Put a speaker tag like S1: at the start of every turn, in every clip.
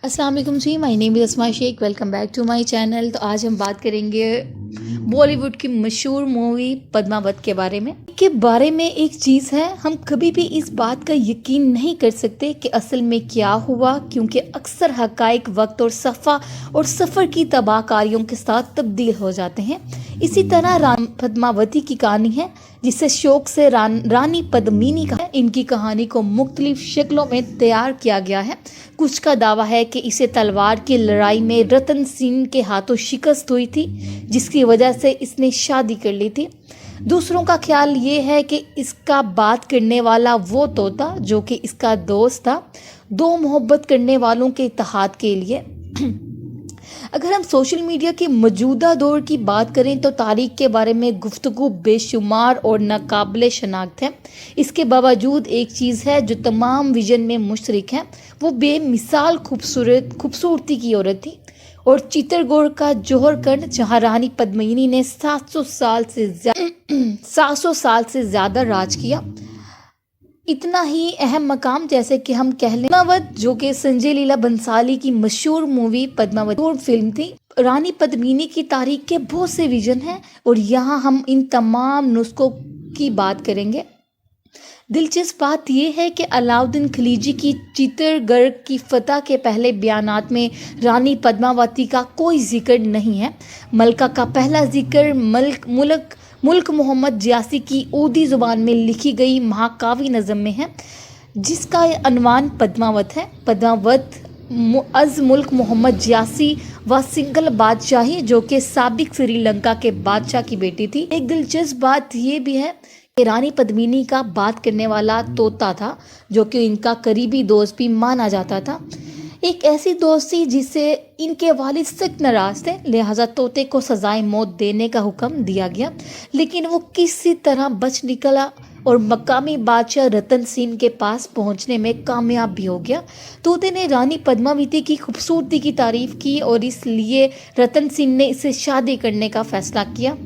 S1: अस्सलाम वालेकुम जी, my name is Asma Shaikh. Welcome back to my channel. तो आज हम बात करेंगे बॉलीवुड की मशहूर मूवी पद्मावत के बारे में एक चीज़ है, हम कभी भी इस बात का यकीन नहीं कर सकते कि असल में क्या हुआ, क्योंकि अक्सर हकाइक वक्त और सफ़र की तबाहकारियों के साथ तब्दील हो जाते हैं। इसी तरह पद्मावती की कहानी है, जिसे शौक से रानी पद्मिनी का है। इनकी कहानी को मुख्तलिफ शक्लों में तैयार किया गया है। कुछ का दावा है कि इसे तलवार की लड़ाई में रतन सिंह के हाथों शिकस्त हुई थी, जिसकी वजह से इसने शादी कर ली थी। दूसरों का ख्याल ये है कि इसका बात करने वाला वो तोता जो कि इसका दोस्त था, दो मोहब्बत करने वालों के इत्तेहाद के लिए। अगर हम सोशल मीडिया के मौजूदा दौर की बात करें तो तारीख के बारे में गुफ्तगू बेशुमार और नाकाबिले शनाख्त है। इसके बावजूद एक चीज़ है जो तमाम विजन में मुश्तरक है, वो बेमिसाल खूबसूरती की औरत थी और चित्तरगौड़ का जौहर कंड, जहाँ रानी पद्मिनी ने 700 साल से ज़्यादा राज किया। इतना ही अहम मकाम जैसे कि हम कह लें पद्मावत, जो कि संजय लीला बंसाली की मशहूर मूवी पद्मावत फिल्म थी। रानी पद्मिनी की तारीख के बहुत से विजन हैं और यहाँ हम इन तमाम नुस्खों की बात करेंगे। दिलचस्प बात यह है कि अलाउद्दीन खिलजी की चित्तरगढ़ की फतह के पहले बयानात में रानी पद्मावती का कोई जिक्र नहीं है। मलका का पहला जिक्र मुल्क मोहम्मद जियासी की उर्दू ज़ुबान में लिखी गई महाकाव्य नज़म में है, जिसका अनवान पद्मावत है। पद्मावत अज़ मुल्क मोहम्मद जियासी व सिंगल बादशाही, जो कि साबिक श्रीलंका के बादशाह की बेटी थी। एक दिलचस्प बात यह भी है कि रानी पद्मिनी का बात करने वाला तोता था, जो कि इनका करीबी दोस्त भी माना जाता था। एक ऐसी दोस्ती जिससे इनके वालिद सख्त नाराज थे, लिहाजा तोते को सजाए मौत देने का हुक्म दिया गया, लेकिन वो किसी तरह बच निकला और मकामी बादशाह रतन सिंह के पास पहुंचने में कामयाब भी हो गया। तोते ने रानी पद्मावती की खूबसूरती की तारीफ की और इसलिए रतन सिंह ने इससे शादी करने का फैसला किया।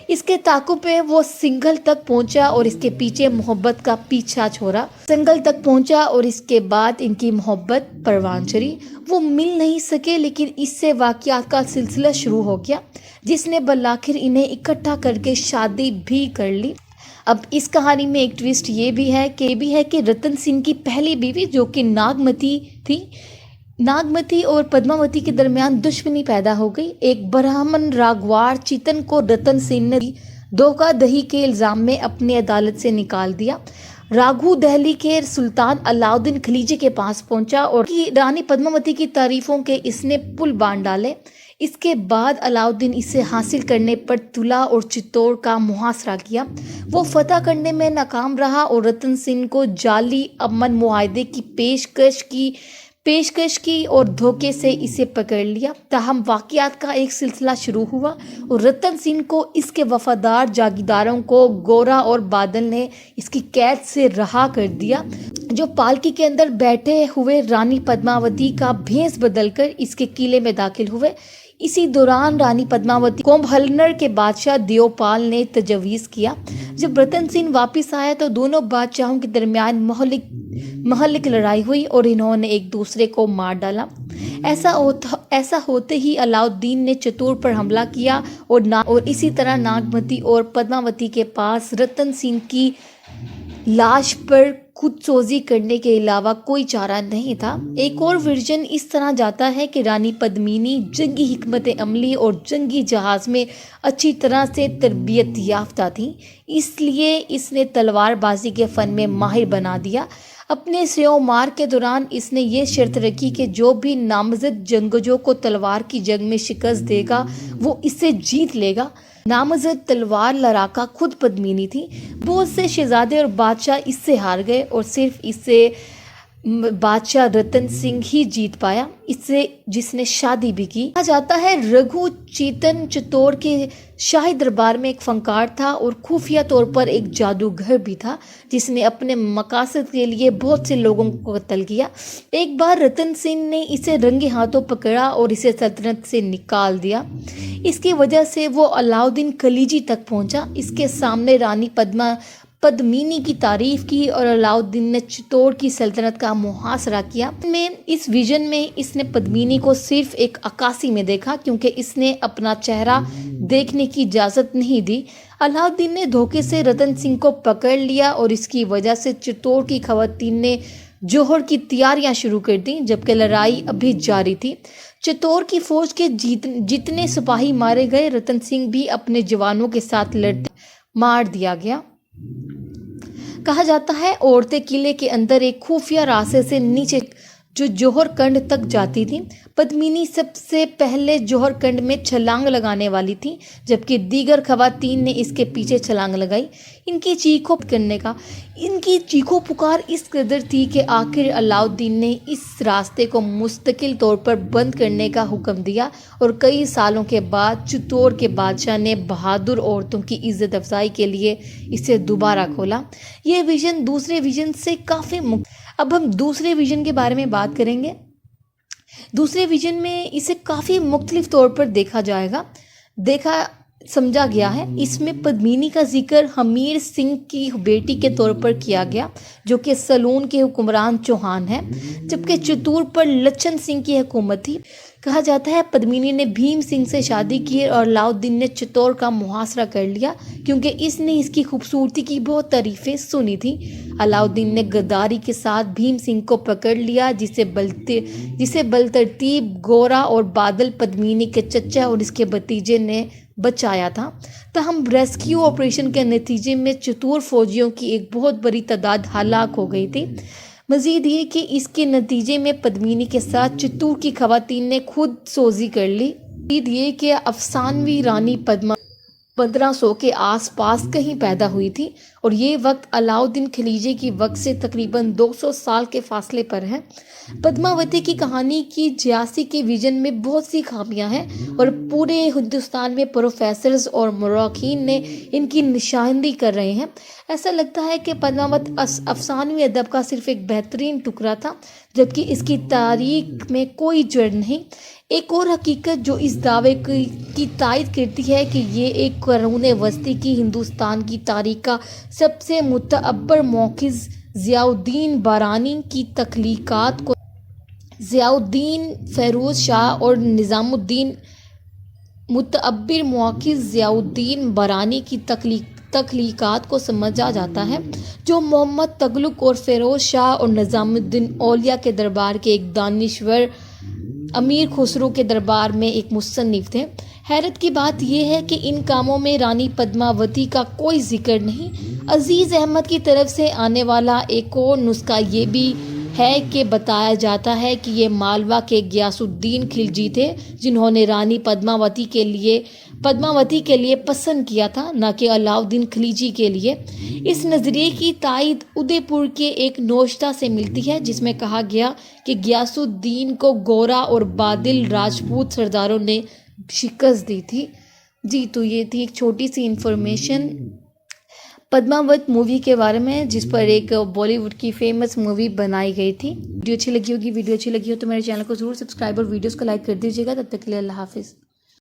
S1: इसके ताकुब पे वो सिंघल तक पहुंचा और इसके पीछे मोहब्बत का पीछा छोड़ा। सिंघल तक पहुंचा और इसके बाद इनकी मोहब्बत परवान चढ़ी। वो मिल नहीं सके, लेकिन इससे वाक़यात का सिलसिला शुरू हो गया, जिसने बलाखिर इन्हें इकट्ठा करके शादी भी कर ली। अब इस कहानी में एक ट्विस्ट ये भी है कि रतन सिंह की पहली बीवी, जो कि नागमती और पद्मावती के दरमियान दुश्मनी पैदा हो गई। एक ब्राह्मण राघवार चीतन को रतन सिंह ने धोखाधड़ी के इल्जाम में अपनी अदालत से निकाल दिया। राघु दिल्ली के सुल्तान अलाउद्दीन खिलजी के पास पहुंचा और रानी पद्मावती की तारीफों के इसने पुल बांध डाले। इसके बाद अलाउद्दीन इसे हासिल करने पर तुला और चित्तौड़ का मुहासरा किया। वो फतह करने में नाकाम रहा और रतन सिंह को जाली अमन मुआहदे की पेशकश की और धोखे से इसे पकड़ लिया। ताहम वाक़यात का एक सिलसिला शुरू हुआ और रतन सिंह को इसके वफादार जागीरदारों को गोरा और बादल ने इसकी कैद से रहा कर दिया, जो पालकी के अंदर बैठे हुए रानी पद्मावती का भेष बदलकर इसके किले में दाखिल हुए। इसी दौरान रानी पद्मावती को हल्लर के बादशाह देवपाल ने तजवीज़ किया। जब रतन सिंह वापस आया तो दोनों बादशाहों के दरमियान महलिक लड़ाई हुई और इन्होंने एक दूसरे को मार डाला। ऐसा होते ही अलाउद्दीन ने चित्तौड़ पर हमला किया और इसी तरह नागमती और पद्मावती के पास रतन सिंह की लाश पर खुदसोजी करने के अलावा कोई चारा नहीं था। एक और वर्जन इस तरह जाता है कि रानी पद्मिनी जंगी हिकमत अमली और जंगी जहाज़ में अच्छी तरह से तरबियत याफ्ता थी, इसलिए इसने तलवारबाजी के फ़न में माहिर बना दिया। अपने स्यों मार के दौरान इसने ये शर्त रखी कि जो भी नामजद जंगजों को तलवार की जंग में शिकस्त देगा वो इससे जीत लेगा। नामजद तलवार लड़ाका खुद पद्मिनी थी। बहुत से शहजादे और बादशाह इससे हार गए और सिर्फ इससे बादशाह रतन सिंह ही जीत पाया, इससे जिसने शादी भी की। कहा जाता है रघु चेतन चित्तौड़ के शाही दरबार में एक फनकार था और खुफिया तौर पर एक जादूगर भी था, जिसने अपने मकासद के लिए बहुत से लोगों को कत्ल किया। एक बार रतन सिंह ने इसे रंगे हाथों पकड़ा और इसे सल्तनत से निकाल दिया। इसकी वजह से वो अलाउद्दीन खिलजी तक पहुंचा। इसके सामने रानी पद्मिनी की तारीफ की और अलाउद्दीन ने चित्तौड़ की सल्तनत का मुहासरा किया। इस विजन में इसने पद्मिनी को सिर्फ एक अक्कासी में देखा, क्योंकि इसने अपना चेहरा देखने की इजाज़त नहीं दी। अलाउद्दीन ने धोखे से रतन सिंह को पकड़ लिया और इसकी वजह से चित्तौड़ की खवातीन ने जोहर की तैयारियां शुरू कर दी, जबकि लड़ाई अभी जारी थी। चित्तौड़ की फौज के जितने सिपाही मारे गए, रतन सिंह भी अपने जवानों के साथ लड़ते मार दिया गया। कहा जाता है औरतें किले के अंदर एक खुफिया रास्ते से नीचे जो जौहर कंड तक जाती थी। पद्मिनी सबसे पहले जौहर कंड में छलांग लगाने वाली थी, जबकि दीगर खवातीन ने इसके पीछे छलांग लगाई। इनकी चीखों पुकार इस कदर थी कि आखिर अलाउद्दीन ने इस रास्ते को मुस्तकिल तौर पर बंद करने का हुक्म दिया और कई सालों के बाद चित्तौड़ के बादशाह ने बहादुर औरतों की इज्जत अफजाई के लिए इसे दोबारा खोला। यह विजन दूसरे विजन से काफ़ी अब हम दूसरे विजन के बारे में बात करेंगे। दूसरे विजन में इसे काफ़ी मुख्तलिफ तौर पर समझा गया है। इसमें पद्मिनी का जिक्र हमीर सिंह की बेटी के तौर पर किया गया, जो कि सलून के हुक्मरान चौहान है, जबकि चित्तौड़ पर लच्छन सिंह की हुकूमत थी। कहा जाता है पद्मिनी ने भीम सिंह से शादी की और अलाउद्दीन ने चित्तौड़ का मुहासरा कर लिया, क्योंकि इसने इसकी खूबसूरती की बहुत तारीफ़ें सुनी थी। अलाउद्दीन ने गद्दारी के साथ भीम सिंह को पकड़ लिया, जिसे बलतरतीब गोरा और बादल पद्मिनी के चचा और इसके भतीजे ने बचाया था। तहम रेस्क्यू ऑपरेशन के नतीजे में चित्तौड़ फौजियों की एक बहुत बड़ी तादाद हलाक हो गई थी। मज़ीद ये कि इसके नतीजे में पद्मिनी के साथ चित्तौड़ की खवातीन ने खुद सोजी कर ली। मज़ीद ये कि अफसानवी रानी पद्मा 1500 के आसपास कहीं पैदा हुई थी और ये वक्त अलाउद्दीन खिलजी की वक्त से तकरीबन 200 साल के फासले पर है। पद्मावती की कहानी की जियासी के विजन में बहुत सी खामियां हैं और पूरे हिंदुस्तान में प्रोफेसर्स और मुराखीन ने इनकी निशानदी कर रहे हैं। ऐसा लगता है कि पद्मावत अफसानवी अदब का सिर्फ एक बेहतरीन टुकड़ा था, जबकि इसकी तारीख में कोई जड़ नहीं। एक और हकीकत जो इस दावे की तायद करती है कि ये एक करूने वस्ती की हिंदुस्तान की तारीख का सबसे मुतअब्बर मौखिज़ ज़ियाउद्दीन बारानी की तख्लीकात को ज़ियाउद्दीन फ़िरोज़ शाह और निज़ामुद्दीन मुतअब्बिर मौखिज़ ज़ियाउद्दीन बारानी की तख्लीकात को समझा जाता है, जो मोहम्मद तगलुक और फ़िरोज़ शाह और निज़ामुद्दीन औलिया के दरबार के एक दानिश्वर अमीर खुसरो के दरबार में एक मुसन्निफ थे। हैरत की बात यह है कि इन कामों में रानी पद्मावती का कोई जिक्र नहीं। अजीज़ अहमद की तरफ से आने वाला एक और नुस्खा ये भी है कि बताया जाता है कि ये मालवा के गियासुद्दीन खिलजी थे, जिन्होंने रानी पद्मावती के लिए पसंद किया था, न कि अलाउद्दीन खिलजी के लिए। इस नज़रिए की तायद उदयपुर के एक नोश्ता से मिलती है, जिसमें कहा गया कि गियासुद्दीन को गोरा और बादिल राजपूत सरदारों ने शिकस्त दी थी। जी, तो ये थी एक छोटी सी इन्फॉर्मेशन पद्मावत मूवी के बारे में, जिस पर एक बॉलीवुड की फेमस मूवी बनाई गई थी। वीडियो अच्छी लगी हो तो मेरे चैनल को ज़रूर सब्सक्राइब और वीडियोस को लाइक कर दीजिएगा। तब तक के लिए अल्लाह हाफिज़।